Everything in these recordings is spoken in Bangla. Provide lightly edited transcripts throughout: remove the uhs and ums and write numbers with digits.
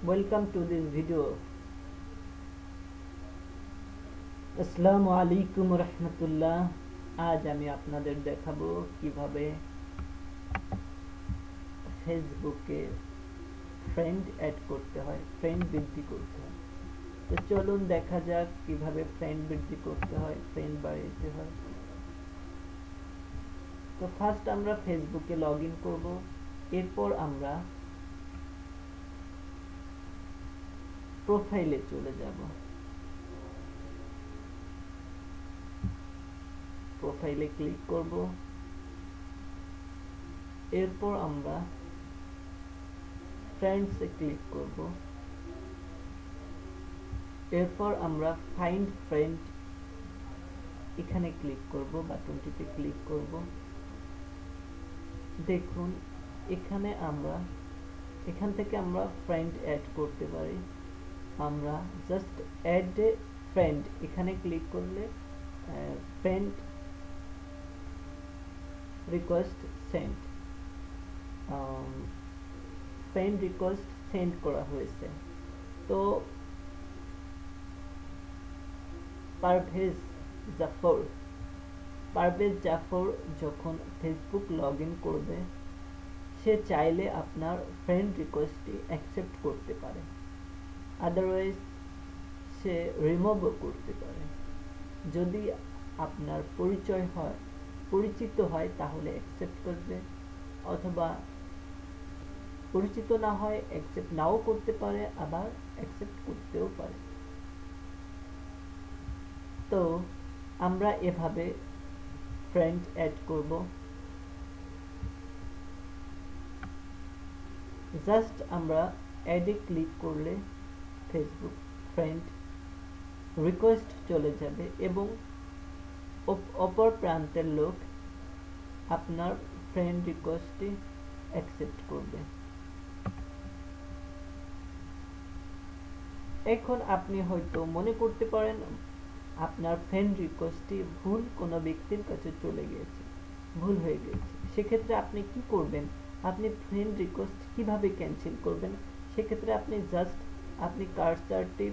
Welcome to this video. আসসালামু আলাইকুম রহমতুল্লাহ। আজ আমি আপনাদের দেখাবো কিভাবে ফেসবুকে ফ্রেন্ড অ্যাড করতে হয়, ফ্রেন্ড বৃদ্ধি করতে হয়। তো চলুন দেখা যাক কিভাবে ফ্রেন্ড বৃদ্ধি করতে হয়, ফ্রেন্ড বাড়াতে হয়। তো ফার্স্ট আমরা ফেসবুকে লগ ইন করবো। এরপর আমরা প্রোফাইলে চলে যাব। প্রোফাইলে ক্লিক করব। এরপর আমরা ফ্রেন্ডসে ক্লিক করব। এরপর আমরা ফাইন্ড ফ্রেন্ড এখানে ক্লিক করব, বাটনটিতে ক্লিক করব। দেখুন এখান থেকে আমরা ফ্রেন্ড অ্যাড করতে পারি। আমরা জাস্ট অ্যাড এ ফ্রেন্ড এখানে ক্লিক করলে friend request send, friend request send করা হয়েছে। তো পারভেজ জাফর যখন ফেসবুক লগ ইন করবে, সে চাইলে আপনার ফ্রেন্ড রিকোয়েস্টটি অ্যাকসেপ্ট করতে পারে, আদারওয়াইজ সে রিমুভও করতে পারে। যদি আপনার পরিচিত হয় তাহলে অ্যাকসেপ্ট করবে, অথবা পরিচিত না হয় অ্যাকসেপ্ট নাও করতে পারে, আবার অ্যাকসেপ্ট করতেও পারে। তো আমরা এভাবে ফ্রেন্ড অ্যাড করব। জাস্ট আমরা অ্যাডে ক্লিক করলে ফেসবুক ফ্রেন্ড রিকোয়েস্ট চলে যাবে এবং অপর প্রান্তের লোক আপনার ফ্রেন্ড রিকোয়েস্টটি অ্যাকসেপ্ট করবে। এখন আপনি হয়তো মনে করতে পারেন আপনার ফ্রেন্ড রিকোয়েস্টটি ভুল কোনো ব্যক্তির কাছে চলে গিয়েছে, ভুল হয়ে গিয়েছে। সেক্ষেত্রে আপনি কি করবেন? আপনি ফ্রেন্ড রিকোয়েস্ট কিভাবে ক্যান্সেল করবেন? সেক্ষেত্রে আপনি কার্সারটি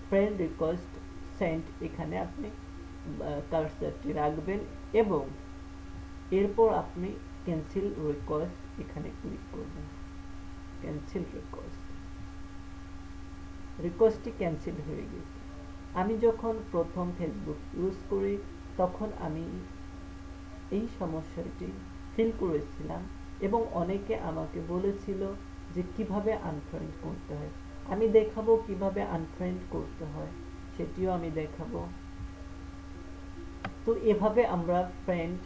ফ্রেন্ড রিকোয়েস্ট সেন্ড এখানে আপনি কার্সারটি রাখবেন এবং এরপর আপনি ক্যান্সেল রিকোয়েস্ট এখানে ক্লিক করবেন। ক্যান্সেল রিকোয়েস্টটি ক্যান্সেল হয়ে গেছে। আমি যখন প্রথম ফেসবুক ইউজ করি তখন আমি এই সমস্যাটি ফিল করেছিলাম এবং অনেকে আমাকে বলেছিল যে কিভাবে আনফ্রেন্ড করতে হয়। আমি দেখাবো কিভাবে আনফ্রেন্ড করতে হয়, সেটিও আমি দেখাবো। তো এভাবে আমরা ফ্রেন্ড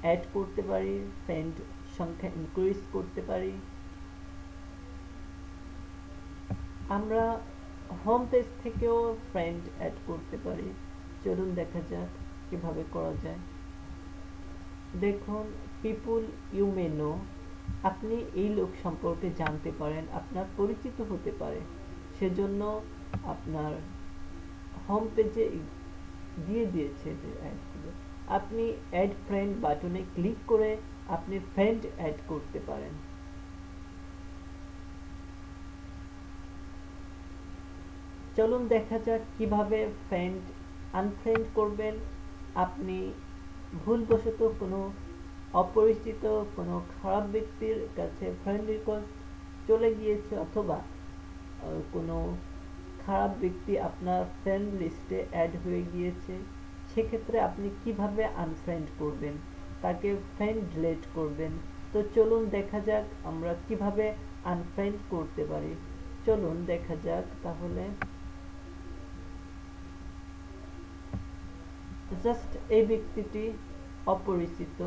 অ্যাড করতে পারি, ফ্রেন্ড সংখ্যা ইনক্রিজ করতে পারি। আমরা হোম পেজ থেকেও ফ্রেন্ড অ্যাড করতে পারি। চলুন দেখা যাক কিভাবে করা যায়। দেখুন, পিপুল ইউ মে নো, আপনি এই লোক সম্পর্কে জানতে পারেন, আপনার পরিচিত হতে পারে, সেজন্য আপনার হোম পেজে দিয়ে দিয়েছে যে অ্যাডগুলো। আপনি অ্যাড ফ্রেন্ড বাটনে ক্লিক করে আপনি ফ্রেন্ড অ্যাড করতে পারেন। চলুন দেখা যাক কিভাবে ফ্রেন্ড আনফ্রেন্ড করবেন। আপনি ভুলবশত কোনো অপরিচিত কোনো খারাপ ব্যক্তির কাছে ফ্রেন্ড রিকোয়েস্ট চলে গিয়েছে, অথবা কোনো খারাপ ব্যক্তি আপনার ফ্রেন্ড লিস্টে অ্যাড হয়ে গিয়েছে, সেক্ষেত্রে আপনি কিভাবে আনফ্রেন্ড করবেন, তাকে ফ্রেন্ড ডিলিট করবেন। তো চলুন দেখা যাক আমরা কিভাবে আনফ্রেন্ড করতে পারি। চলুন দেখা যাক তাহলে। জাস্ট এই ব্যক্তিটি অপরিচিত।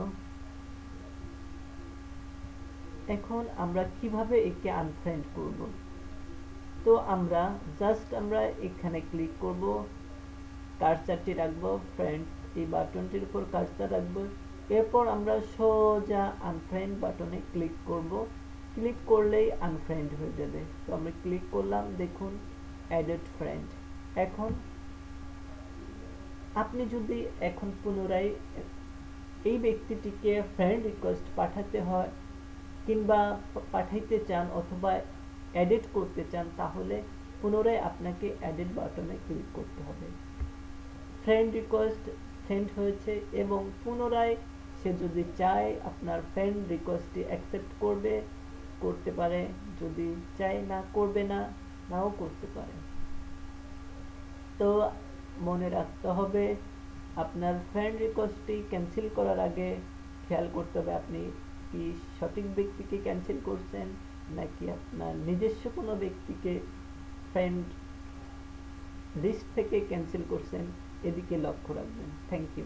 এখন আমরা কিভাবে একে আনফ্রেন্ড করব? তো আমরা এখানে ক্লিক করব, কার্সারটি রাখবো ফ্রেন্ড এই বাটনটির উপর কার্সার রাখবো। এরপর আমরা সোজা আনফ্রেন্ড বাটনে ক্লিক করব। ক্লিক করলেই আনফ্রেন্ড হয়ে যাবে। তো আমরা ক্লিক করলাম, দেখুন অ্যাডেড ফ্রেন্ড। এখন আপনি যদি এখন পুনরায় এই ব্যক্তিটিকে ফ্রেন্ড রিকোয়েস্ট পাঠাতে হয় কিংবা পাঠাইতে চান, অথবা এডিট করতে চান তাহলে পুনরায় আপনাকে এডিট বাটনে ক্লিক করতে হবে। ফ্রেন্ড রিকোয়েস্ট সেন্ড হয়েছে এবং পুনরায় সে যদি চায় আপনার ফ্রেন্ড রিকোয়েস্টটি অ্যাকসেপ্ট করতে পারে, যদি চায় না করবে না, নাও করতে পারে। তো মনে রাখতে হবে আপনার ফ্রেন্ড রিকোয়েস্টটি ক্যান্সেল করার আগে খেয়াল করতে হবে আপনি কি সঠিক ব্যক্তিকে ক্যান্সেল করছেন নাকি আপনার নিজস্ব কোনো ব্যক্তিকে ফ্রেন্ড লিস্ট থেকে ক্যান্সেল করছেন, এদিকে লক্ষ্য রাখবেন। Thank you.